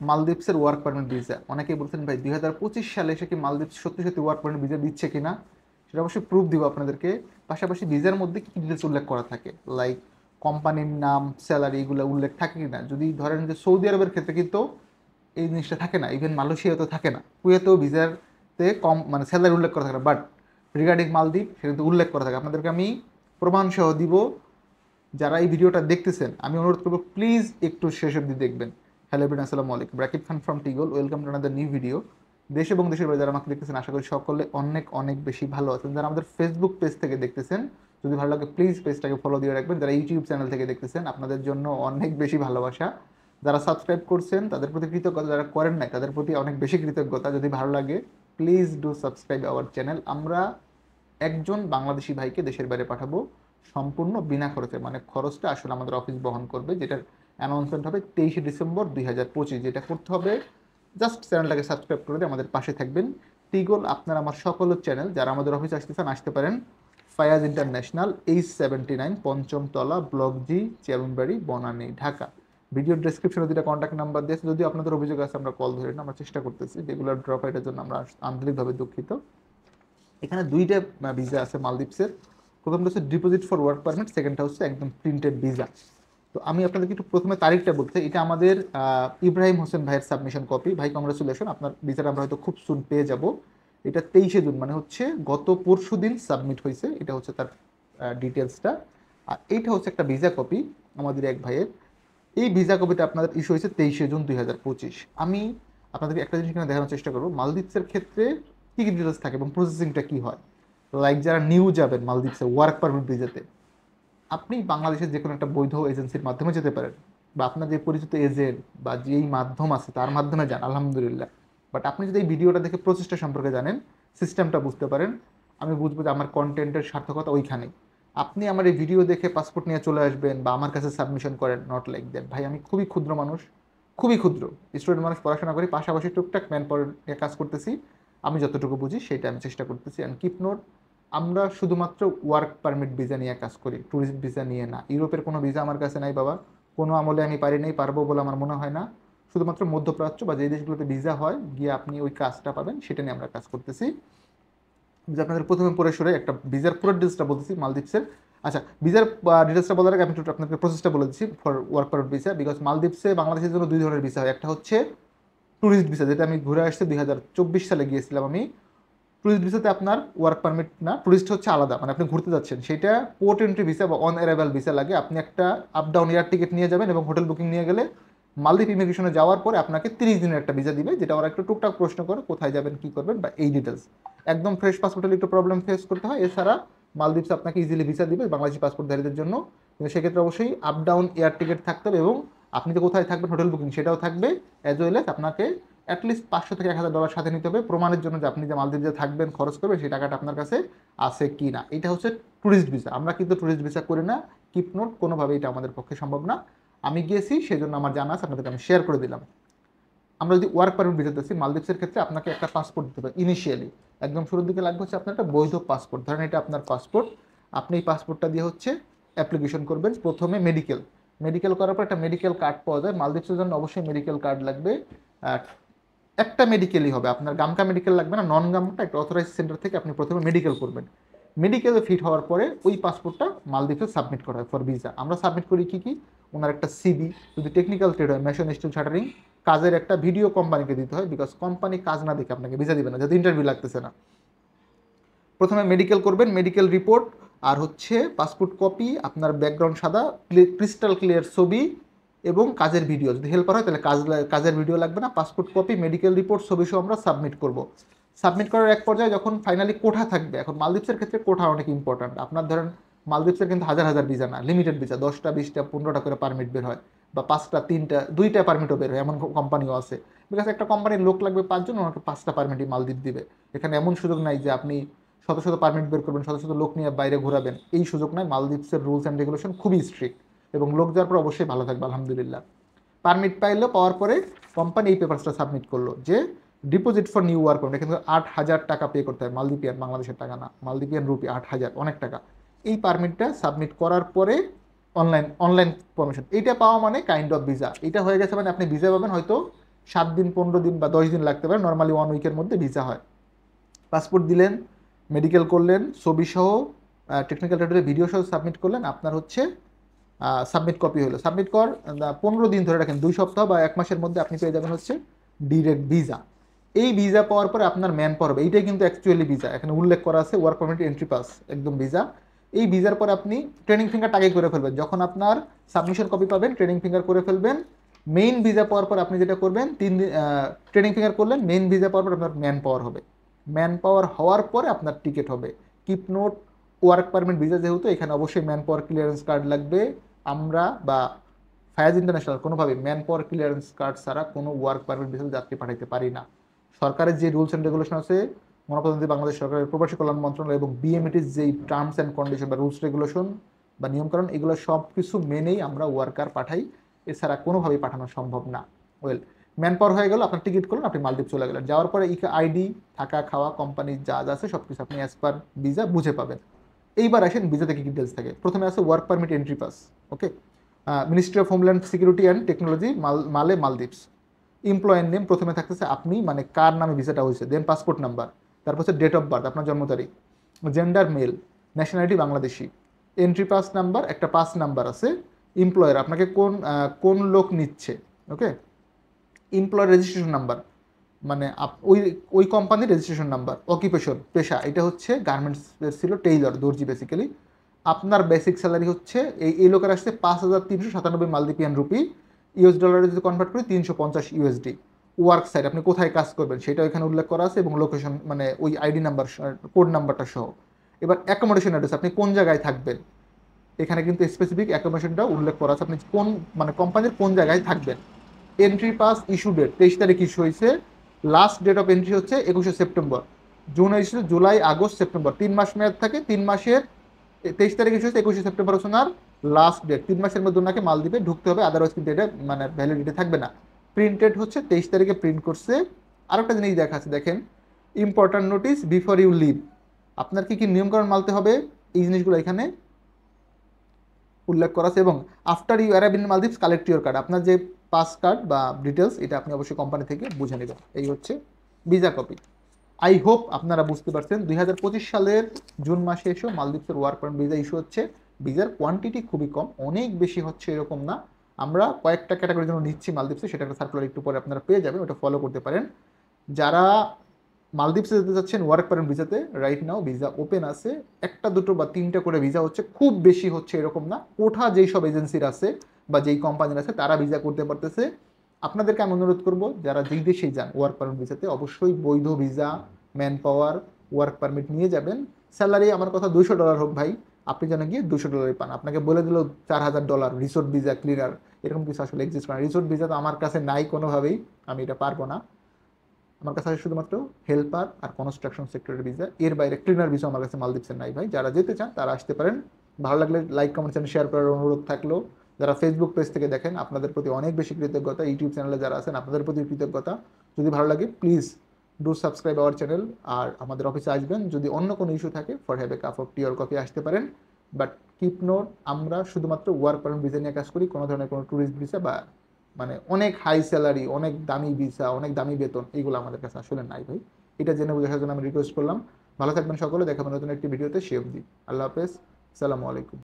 মালদ্বীপসের work permit visa, অনেকেই বলছেন ভাই 2025 সালে এসে কি মালদ্বীপ সত্যি সত্যি ওয়ার্ক পারমিট ভিসা দিচ্ছে কিনা, সেটা অবশ্যই প্রুফ দিব আপনাদেরকে। পাশাপাশি ভিসার মধ্যে কি ডিটেলস উল্লেখ করা থাকে, লাইক কোম্পানির নাম, স্যালারি, এগুলো উল্লেখ থাকে কিনা। যদি ধরেন যে সৌদি আরবের ক্ষেত্রে কিন্তু এই জিনিসটা থাকে না, ইভেন মালয়েশিয়াতেও থাকে না, কুয়েতেও ভিসাতে কম মানে স্যালারি উল্লেখ করা থাকে না, বাট রিগার্ডিং মালদ্বীপ সেটা কিন্তু উল্লেখ করা থাকে। আপনাদেরকে আমি প্রমাণ সহ দিব। যারা এই ভিডিওটা দেখতেছেন আমি অনুরোধ করবো প্লিজ একটু শেষ অবধি দেখবেন। হ্যালো এভরিওয়ান, আসসালামু আলাইকুম, রাকিব খান ফ্রম টিগল, welcome to another new video. দেশ এবং দেশের বাইরে যারা আমাকে দেখতেছেন আশা করি সকলে অনেক অনেক বেশি ভালো আছেন। যারা আমাদের ফেসবুক পেজ থেকে দেখতেছেন যদি ভালো লাগে প্লিজ পেজটাকে ফলো দিয়ে রাখবেন। যারা ইউটিউব চ্যানেল থেকে দেখতেছেন আপনাদের জন্য অনেক বেশি ভালোবাসা। যারা সাবস্ক্রাইব করছেন তাদের প্রতি কৃতজ্ঞতা, যারা করেন নাই তাদের প্রতি অনেক বেশি কৃতজ্ঞতা। যদি ভালো লাগে please do subscribe our channel. আমরা একজন বাংলাদেশি ভাইকে দেশের বাইরে পাঠাবো সম্পূর্ণ বিনা খরচে, মানে খরচটা আসলে আমাদের অফিস বহন করবে, যেটার অ্যানাউন্সমেন্ট হবে 23শে ডিসেম্বর 2025। যেটা করতে হবে জাস্ট চ্যানেলটাকে সাবস্ক্রাইব করে দিয়ে আমাদের পাশে থাকবেন। টিগল আপনার আমার সকলের চ্যানেল। যারা আমাদের অফিসে আসতে চান আসতে পারেন, ফায়াজ ইন্টারন্যাশনাল, H79 পঞ্চম তলা, ব্লক জি, চেয়ারম্যানবাড়ি, বনানী, ঢাকা। ভিডিও ডেসক্রিপশনে দুটো কন্ট্যাক্ট নাম্বার দিয়েছে। যদি আপনাদের অভিযোগ আছে আমরা কল ধরে না, আমরা চেষ্টা করতেছি। রেগুলার ড্রপ এটার জন্য আমরা আন্তরিকভাবে দুঃখিত। এখানে দুইটা ভিসা আছে মালদ্বীপসের। প্রথমটা হচ্ছে ডিপোজিট ফর ওয়ার্ক পারমিট, সেকেন্ডটা হচ্ছে একদম প্রিন্টেড ভিসা। তো আমি আপনাদেরকে একটু প্রথমে তারিখটা বলতে, এটা আমাদের ইব্রাহিম হোসেন ভাইয়ের সাবমিশন কপি। ভাই কংগ্রেচুলেশন, আপনার ভিসাটা আমরা হয়তো খুব সুন পেয়ে যাব। এটা 23শে জুন, মানে হচ্ছে গত পরশু দিন সাবমিট হয়েছে। এটা হচ্ছে তার ডিটেলসটা। আর এইটা হচ্ছে একটা ভিসা কপি আমাদের এক ভাইয়ের। এই ভিসা কপিটা আপনাদের ইস্যু হয়েছে 23শে জুন 2025। আমি আপনাদেরকে একটা জিনিস এখানে দেখানোর চেষ্টা করবো মালদ্বীপসের ক্ষেত্রে কী কী ডিটেলস থাকে এবং প্রসেসিংটা কী হয়। লাইক যারা নিউ যাবেন মালদ্বীপসে ওয়ার্ক পারমিট ভিসাতে, আপনি বাংলাদেশের যে কোনো একটা বৈধ এজেন্সির মাধ্যমে যেতে পারেন, বা আপনার যে পরিচিত এজেন্ট বা যেই মাধ্যম আছে তার মাধ্যমে যান, আলহামদুলিল্লাহ। বাট আপনি যদি এই ভিডিওটা দেখে প্রসেসটা সম্পর্কে জানেন, সিস্টেমটা বুঝতে পারেন, আমি বুঝবো যে আমার কন্টেন্টের সার্থকতা ওইখানেই। আপনি আমার এই ভিডিও দেখে পাসপোর্ট নিয়ে চলে আসবেন বা আমার কাছে সাবমিশন করেন, নট লাইক দ্যাট। ভাই আমি খুবই ক্ষুদ্র মানুষ, খুবই ক্ষুদ্র স্টুডেন্ট মানুষ, পড়াশোনা করি, পাশাপাশি টুকটাক ম্যান পাওয়ার নিয়ে কাজ করতেছি। আমি যতটুকু বুঝি সেটা আমি চেষ্টা করতেছি। অ্যান্ড কিপ নোট, আমরা শুধুমাত্র ওয়ার্ক পারমিট ভিসা নিয়ে কাজ করি, ট্যুরিস্ট ভিসা নিয়ে না। ইউরোপের কোনো ভিসা আমার কাছে নাই বাবা, কোনো আমলে আমি পারি নাই, পারবো বলে আমার মনে হয় না। শুধুমাত্র মধ্যপ্রাচ্য বা যে দেশগুলোতে ভিসা হয় গিয়ে আপনি ওই কাজটা পাবেন, সেটা নিয়ে আমরা কাজ করতেছি। যে আপনাদের প্রথমে পরে সরে একটা ভিসার পুরো ডিটেলসটা বলতেছি মালদ্বীপসের। আচ্ছা, ভিসার ডিটেলসটা বলার আগে আমি একটু আপনাকে প্রসেসটা বলে দিচ্ছি for work permit visa. Because মালদ্বীপসে বাংলাদেশের জন্য দুই ধরনের ভিসা হয়। একটা হচ্ছে ট্যুরিস্ট ভিসা, যেটা আমি ঘুরে আসছি 2024 সালে গিয়েছিলাম আমি। ট্যুরিস্ট ভিসাতে আপনার ওয়ার্ক পারমিট না, ট্যুরিস্ট হচ্ছে আলাদা, মানে আপনি ঘুরতে যাচ্ছেন, সেটা পোর্ট এন্ট্রি ভিসা বা অন অ্যারাইভাল ভিসা লাগে। আপনি একটা আপ ডাউন এয়ার টিকিট নিয়ে যাবেন এবং হোটেল বুকিং নিয়ে গেলে মালদ্বীপ ইমিগ্রেশনে যাওয়ার পরে আপনাকে 30 দিনের একটা ভিসা দিবে, যেটা ওরা একটু টুকটাক প্রশ্ন করে কোথায় যাবেন কী করবেন বা এই ডিটেলস। একদম ফ্রেশ পাসপোর্টের একটু প্রবলেম ফেস করতে হয়, এছাড়া মালদ্বীপস আপনাকে ইজিলি ভিসা দিবে বাংলাদেশি পাসপোর্টধারীদের জন্য। কিন্তু সেক্ষেত্রে অবশ্যই আপ ডাউন এয়ার টিকিট থাকতে হবে এবং আপনি তো কোথায় থাকবেন হোটেল বুকিং সেটাও থাকবে, অ্যাজ ওয়েল এস আপনাকে অ্যাটলিস্ট $500 থেকে $1000 সাথে নিতে হবে প্রমাণের জন্য যে আপনি যে মালদ্বীপ যে থাকবেন খরচ করবেন সেই টাকাটা আপনার কাছে আছে কি না। এটা হচ্ছে ট্যুরিস্ট ভিসা। আমরা কিন্তু ট্যুরিস্ট ভিসা করি না, কিপ নোট, কোনোভাবে এটা আমাদের পক্ষে সম্ভব না। আমি গিয়েছি সেই জন্য আমার জানা আছে, আপনাদেরকে আমি শেয়ার করে দিলাম। আমরা যদি ওয়ার্ক পারমিট ভিসাতে আছি মালদ্বীপসের ক্ষেত্রে আপনাকে একটা পাসপোর্ট দিতে হবে ইনিশিয়ালি। একদম শুরুর দিকে লাগবে হচ্ছে আপনার একটা বৈধ পাসপোর্ট। ধরেন এটা আপনার পাসপোর্ট, আপনি এই পাসপোর্টটা দিয়ে হচ্ছে অ্যাপ্লিকেশন করবেন। প্রথমে মেডিকেল, মেডিকেল করার পর একটা মেডিকেল কার্ড পাওয়া যায়। মালদ্বীপসের জন্য অবশ্যই মেডিকেল কার্ড লাগবে। একটা মেডিকেলই হবে, আপনার গামকা মেডিকেল লাগবে না, নন গামকা একটা অথরাইজ সেন্টার থেকে আপনি প্রথমে মেডিকেল করবেন। মেডিকেলে ফিট হওয়ার পরে ওই পাসপোর্টটা মালদ্বীপে সাবমিট করা হয় ফর ভিসা। আমরা সাবমিট করি কি কি, ওনার একটা সিবি, যদি টেকনিক্যাল ট্রেড হয় মেশিন স্টিল শাটারিং, কাজের একটা ভিডিও কোম্পানিকে দিতে হয়, বিকজ কোম্পানি কাজ না দেখে আপনাকে ভিসা দিবে না, যাতে ইন্টারভিউ লাগতেছে না। প্রথমে মেডিকেল করবেন, মেডিকেল রিপোর্ট, আর হচ্ছে পাসপোর্ট কপি, আপনার ব্যাকগ্রাউন্ড সাদা, ক্রিস্টাল ক্লিয়ার ছবি এবং কাজের ভিডিও। যদি হেল্পার হয় তাহলে কাজের ভিডিও লাগবে না। পাসপোর্ট কপি, মেডিকেল রিপোর্ট, ছবি সহ আমরা সাবমিট করব। সাবমিট করার এক পর্যায়ে যখন ফাইনালি কোঠা থাকবে, এখন মালদ্বীপসের ক্ষেত্রে কোঠা অনেক ইম্পর্ট্যান্ট। আপনার ধরেন মালদ্বীপসের কিন্তু হাজার হাজার ভিসা না, লিমিটেড ভিসা, 10টা 20টা 15টা করে পারমিট বের হয়, বা 5টা 3টা 2টা পারমিটও বের হয়, এমন কোম্পানিও আছে। বিকজ একটা কোম্পানির লোক লাগবে 5 জন, ওনাকে 5টা পারমিটই মালদ্বীপ দিবে। এখানে এমন সুযোগ নাই যে আপনি শত শত পারমিট বের করবেন, শত শত লোক নিয়ে বাইরে ঘোরাবেন, এই সুযোগ নাই। মালদ্বীপসের রুলস অ্যান্ড রেগুলেশন খুবই স্ট্রিক্ট এবং লোক যাওয়ার পর অবশ্যই ভালো থাকবে আলহামদুলিল্লাহ। পারমিট পাইলো, পাওয়ার পরে কোম্পানি এই পেপারসটা সাবমিট করলো যে deposit for new work permit, কিন্তু 8000 টাকা পে করতে হয়, মালদ্বীপিয়ান, বাংলাদেশের টাকা না, মালদ্বীপিয়ান রুপি 8000, অনেক টাকা। এই পারমিটটা সাবমিট করার পরে অনলাইন অনলাইন পারমিশন, এইটা পাওয়া মানে কাইন্ড অফ ভিসা। এটা হয়ে গেছে মানে আপনি ভিসা পাবেন হয়তো 7 দিন 15 দিন বা 10 দিন লাগতে পারে, নর্মালি 1 উইকের মধ্যে ভিসা হয়। পাসপোর্ট দিলেন, মেডিকেল করলেন, ছবি সহ টেকনিক্যাল রেটের ভিডিও সহ সাবমিট করলেন, আপনার হচ্ছে সাবমিট কপি হলো। সাবমিট কর 15 দিন ধরে রাখেন, 2 সপ্তাহ বা 1 মাসের মধ্যে আপনি পেয়ে যাবেন হচ্ছে ডিরেক্ট ভিসা। এই ভিসা পাওয়ার পরে আপনার ম্যান পাওয়ার হবে, এইটাই কিন্তু অ্যাকচুয়ালি ভিসা, এখানে উল্লেখ করা আছে ওয়ার্ক পারমিট এন্ট্রি পাস, একদম ভিসা। এই ভিসার পরে আপনি ট্রেনিং ফিঙ্গার আগে করে ফেলবেন, যখন আপনার সাবমিশন কপি পাবেন ট্রেনিং ফিঙ্গার করে ফেলবেন। মেইন ভিসা পাওয়ার পর আপনি যেটা করবেন, 3 দিন ট্রেনিং ফিঙ্গার করলেন, মেইন ভিসা পাওয়ার পর আপনার ম্যান পাওয়ার হবে। ম্যান পাওয়ার হওয়ার পরে আপনার টিকিট হবে। Keep note, work permit visa যেহেতু, এখানে অবশ্যই ম্যান পাওয়ার ক্লিয়ারেন্স কার্ড লাগবে। আমরা বা ফায়াজ ইন্টারন্যাশনাল কোনোভাবে ম্যান পাওয়ার ক্লিয়ারেন্স কার্ড ছাড়া কোনো ওয়ার্ক পারমিট ভিসাতে যাত্রী পাঠাইতে পারি না। সরকারের যে রুলস অ্যান্ড রেগুলেশন আছে, গণপ্রজাতন্ত্রী বাংলাদেশ সরকারের প্রবাসী কল্যাণ মন্ত্রণালয় এবং বিএমইটির যেই টার্মস অ্যান্ড কন্ডিশন বা রুলস রেগুলেশন বা নিয়মকানুন, এগুলো সব কিছু মেনেই আমরা ওয়ার্কার পাঠাই, এছাড়া কোনোভাবেই পাঠানো সম্ভব না। ওয়েল, ম্যান পাওয়ার হয়ে গেল, আপনার টিকিট করলেন, আপনি মালদ্বীপ চলে গেলেন। যাওয়ার পরে আইডি, থাকা খাওয়া, কোম্পানির যা যা আছে সব কিছু আপনি অ্যাজ পার ভিসা বুঝে পাবেন। এইবার আসেন ভিসাতে কি ডিটেলস থাকে। প্রথমে আছে work permit entry pass, okay, ministry of homeland security and technology, Maldives. Employer name প্রথমে থাকতেছে আপনি, মানে কার নামে ভিসাটা হয়েছে, দেন পাসপোর্ট নাম্বার, তারপর হচ্ছে ডেট অফ বার্থ, আপনার জন্ম তারিখ, gender mail, nationality Bangladeshi, entry pass number, একটা পাস নাম্বার আছে, এমপ্লয়ার আপনাকে কোন লোক নিচ্ছে, ওকে, এমপ্লয়ার রেজিস্ট্রেশন নাম্বার, মানে ওই ওই কোম্পানির রেজিস্ট্রেশন নাম্বার, অকুপেশন পেশা, এটা হচ্ছে গার্মেন্টস ছিল, টেইলর, দর্জি বেসিক্যালি। আপনার বেসিক স্যালারি হচ্ছে এই লোকের আসছে 5,397 মালদ্বীপিয়ান রুপি, ইউএস ডলারে যদি কনভার্ট করি 350 ইউএসডি। ওয়ার্ক সাইট, আপনি কোথায় কাজ করবেন সেটা এখানে উল্লেখ করা আছে, এবং লোকেশন মানে ওই আইডি নাম্বার, কোড নাম্বারটা সহ। এবার অ্যাকোমোডেশন অ্যাড্রেস, আপনি কোন জায়গায় থাকবেন, এখানে কিন্তু স্পেসিফিক অ্যাকোমোডেশনটা উল্লেখ করা আছে, আপনি কোন মানে কোম্পানির কোন জায়গায় থাকবেন। এন্ট্রি পাস ইস্যু ডেট 23 তারিখ ইস্যু হয়েছে, লাস্ট ডেট অফ এন্ট্রি হচ্ছে 21শে September. June issue July, August, September, 3 মাস মেয়াদ থাকে। 3 মাসের 23 তারিখ ইস্যু হচ্ছে, 21শে সেপ্টেম্বর হচ্ছে ওনার লাস্ট ডেট। 3 মাসের মধ্যে ওনাকে মালদ্বীপে ঢুকতে হবে, আদারওয়াইজ কিন্তু এটা মানে ভ্যালিডিটি থাকবে না। প্রিন্টেড হচ্ছে 23 তারিখে প্রিন্ট করছে। আরেকটা জিনিস দেখা আছে, দেখেন, important notice before you leave, আপনার কি কি নিয়মকানুন মানতে হবে, এই জিনিসগুলো এখানে উল্লেখ করা আছে। এবং after you arrive in Maldives collect your card, আপনার যে পাস কার্ড বা ডিটেলস, এটা আপনি অবশ্যই কোম্পানি থেকে বুঝে নেবেন। এই হচ্ছে ভিসা কপি। আই হোপ আপনারা বুঝতে পারছেন। 2025 সালের জুন মাসে এসেও মালদ্বীপসের ওয়ার্ক পারমিট ভিসা ইস্যু হচ্ছে। ভিসার কোয়ান্টিটি খুবই কম, অনেক বেশি হচ্ছে এরকম না। আমরা কয়েকটা ক্যাটাগরির জন্য নিচ্ছি মালদ্বীপসে, সেটা একটা সার্কুলার একটু পরে আপনারা পেয়ে যাবেন, ওটা ফলো করতে পারেন। যারা মালদ্বীপসে যেতে চাচ্ছেন ওয়ার্ক পারমিট ভিসাতে, রাইট নাও ভিসা ওপেন আছে, একটা দুটো বা তিনটা করে ভিসা হচ্ছে, খুব বেশি হচ্ছে এরকম না। কোঠা যেই সব এজেন্সির আছে বা যেই কোম্পানির আছে তারা ভিসা করতে পারতেছে। আপনাদেরকে আমি অনুরোধ করবো, যারা যেই দেশেই যান ওয়ার্ক পারমিট ভিসাতে, অবশ্যই বৈধ visa, man power, work permit নিয়ে যাবেন। স্যালারি আমার কথা $200 হোক ভাই, আপনি যেন গিয়ে $200 পান। আপনাকে বলে দিল $4,000 রিসোর্ট ভিসা, ক্লিনার, এরকম কিছু আসলে এক্সিস্ট করে না। রিসোর্ট ভিসা তো আমার কাছে নাই কোনোভাবেই, আমি এটা পারবো না। আমার কাছে আছে শুধুমাত্র হেল্পার আর কনস্ট্রাকশন সেক্টরের ভিসা, এর বাইরে ক্লিনার ভিসা আমার কাছে মালদ্বীপসের নাই ভাই। যারা যেতে চান তারা আসতে পারেন। ভালো লাগলে লাইক, কমেন্ট, চ্যানেল শেয়ার করার অনুরোধ থাকলো। যারা ফেসবুক পেজ থেকে দেখেন, আপনাদের প্রতি অনেক বেশি কৃতজ্ঞতা। ইউটিউব চ্যানেলে যারা আছেন, আপনাদের প্রতি কৃতজ্ঞতা। যদি ভালো লাগে please do subscribe our channel. আর আমাদের অফিসে আসবেন, যদি অন্য কোনো ইস্যু থাকে, for have a cup of tea or coffee আসতে পারেন। বাট কিপ নোট, আমরা শুধুমাত্র ওয়ার্ক পারমিট ভিসা নিয়ে কাজ করি, কোনো ধরনের কোনো ট্যুরিস্ট ভিসা বা মানে অনেক হাই স্যালারি, অনেক দামি ভিসা, অনেক দামি বেতন, এইগুলো আমাদের কাছে আসলে নাই ভাই। এটা জেনে বোঝার জন্য আমি রিকোয়েস্ট করলাম। ভালো থাকবেন সকলে, দেখাবেন নতুন একটি ভিডিওতে। সে অবধি আল্লাহ হাফেজ, সালামু আলাইকুম।